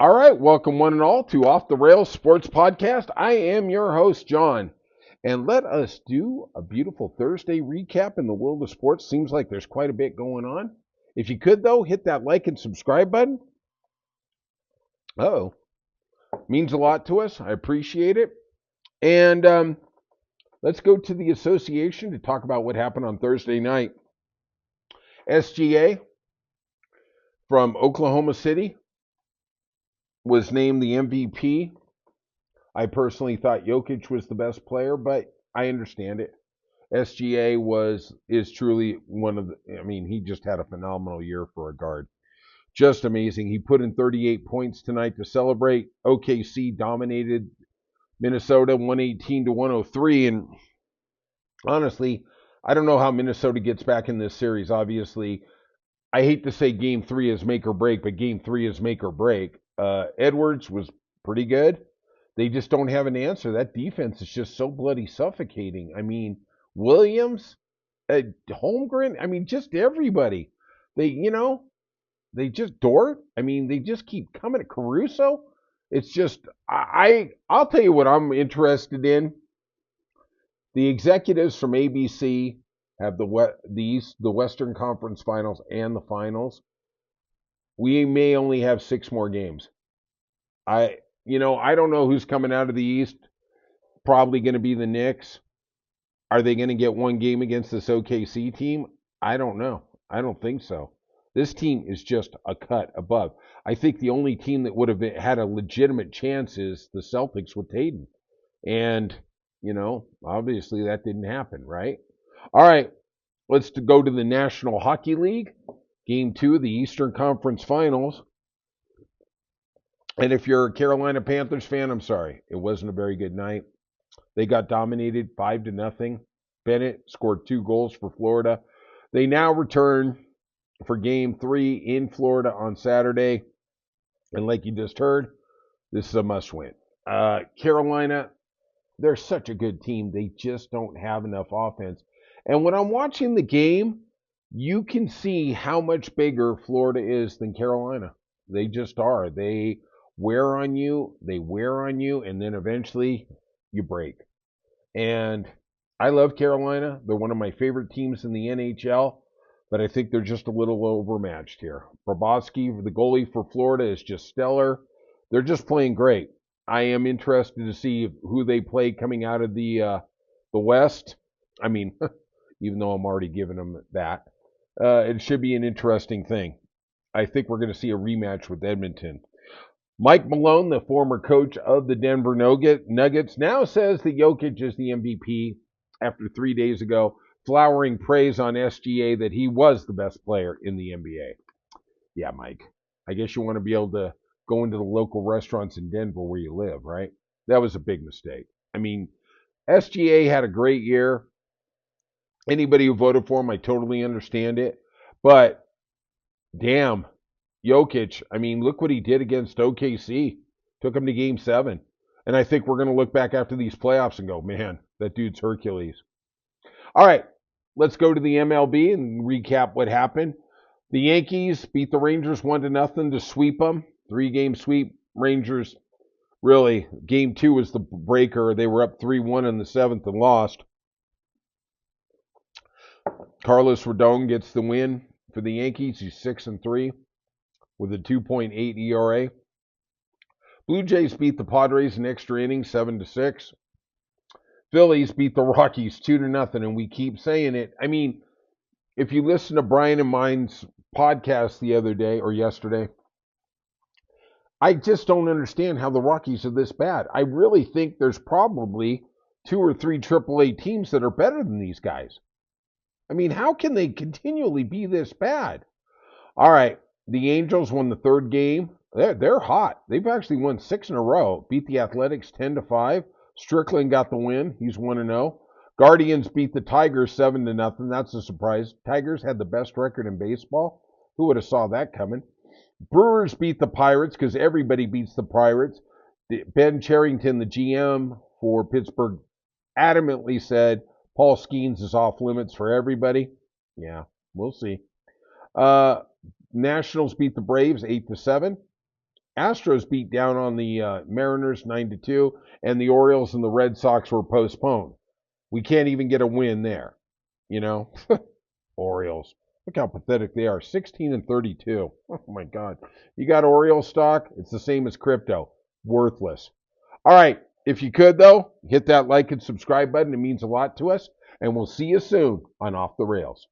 All right, welcome one and all to Off the Rails Sports Podcast. I am your host, John, and let us do a beautiful Thursday recap in the world of sports. Seems like there's quite a bit going on. If you could, though, hit that like and subscribe button. Oh, means a lot to us. I appreciate it. And let's go to the association to talk about what happened on Thursday night. SGA from Oklahoma City was named the MVP. I personally thought Jokic was the best player, but I understand it. SGA is truly one of the. I mean, he just had a phenomenal year for a guard. Just amazing. He put in 38 points tonight to celebrate. OKC dominated Minnesota 118 to 103, and honestly, I don't know how Minnesota gets back in this series. Obviously, I hate to say Game 3 is make or break, but Game 3 is make or break. Edwards was pretty good. They just don't have an answer. That defense is just so bloody suffocating. I mean, Williams, Holmgren, I mean, just everybody. They just Dort. I mean, they just keep coming at Caruso. It's just, I'll tell you what I'm interested in. The executives from ABC have the Western Conference Finals and the Finals. We may only have 6 more games. I don't know who's coming out of the East. Probably going to be the Knicks. Are they going to get one game against this OKC team? I don't know. I don't think so. This team is just a cut above. I think the only team that would have had a legitimate chance is the Celtics with Tatum. And, obviously that didn't happen, right? All right, let's go to the National Hockey League. Game 2 of the Eastern Conference Finals. And if you're a Carolina Panthers fan, I'm sorry. It wasn't a very good night. They got dominated 5-0. Bennett scored 2 goals for Florida. They now return for Game 3 in Florida on Saturday. And like you just heard, this is a must-win. Carolina, they're such a good team. They just don't have enough offense. And when I'm watching the game, you can see how much bigger Florida is than Carolina. They just are. They wear on you, and then eventually you break. And I love Carolina. They're one of my favorite teams in the NHL, but I think they're just a little overmatched here. Bobrovsky, the goalie for Florida, is just stellar. They're just playing great. I am interested to see who they play coming out of the West. I mean, even though I'm already giving them that, it should be an interesting thing. I think we're going to see a rematch with Edmonton. Mike Malone, the former coach of the Denver Nuggets, now says that Jokic is the MVP after 3 days ago, flowering praise on SGA that he was the best player in the NBA. Yeah, Mike, I guess you want to be able to go into the local restaurants in Denver where you live, right? That was a big mistake. I mean, SGA had a great year. Anybody who voted for him, I totally understand it. But, damn, Jokic, I mean, look what he did against OKC. Took him to Game 7. And I think we're going to look back after these playoffs and go, man, that dude's Hercules. All right, let's go to the MLB and recap what happened. The Yankees beat the Rangers 1-0 to sweep them. 3-game sweep. Rangers, really, Game 2 was the breaker. They were up 3-1 in the 7th and lost. Carlos Rodon gets the win for the Yankees. He's 6-3 with a 2.8 ERA. Blue Jays beat the Padres in extra innings 7-6. Phillies beat the Rockies 2-0, and we keep saying it. I mean, if you listen to Brian and mine's podcast the other day or yesterday, I just don't understand how the Rockies are this bad. I really think there's probably 2 or 3 AAA teams that are better than these guys. I mean, how can they continually be this bad? All right, the Angels won the 3rd game. They're hot. They've actually won 6 in a row. Beat the Athletics 10-5. Strickland got the win. He's 1-0. Guardians beat the Tigers 7-0. That's a surprise. Tigers had the best record in baseball. Who would have saw that coming? Brewers beat the Pirates because everybody beats the Pirates. Ben Cherington, the GM for Pittsburgh, adamantly said Paul Skeens is off limits for everybody. Yeah, we'll see. Nationals beat the Braves 8-7. Astros beat down on the Mariners 9-2, and the Orioles and the Red Sox were postponed. We can't even get a win there, you know. Orioles. Look how pathetic they are. 16-32. Oh my God. You got Oriole stock? It's the same as crypto. Worthless. All right. If you could, though, hit that like and subscribe button. It means a lot to us. And we'll see you soon on Off the Rails.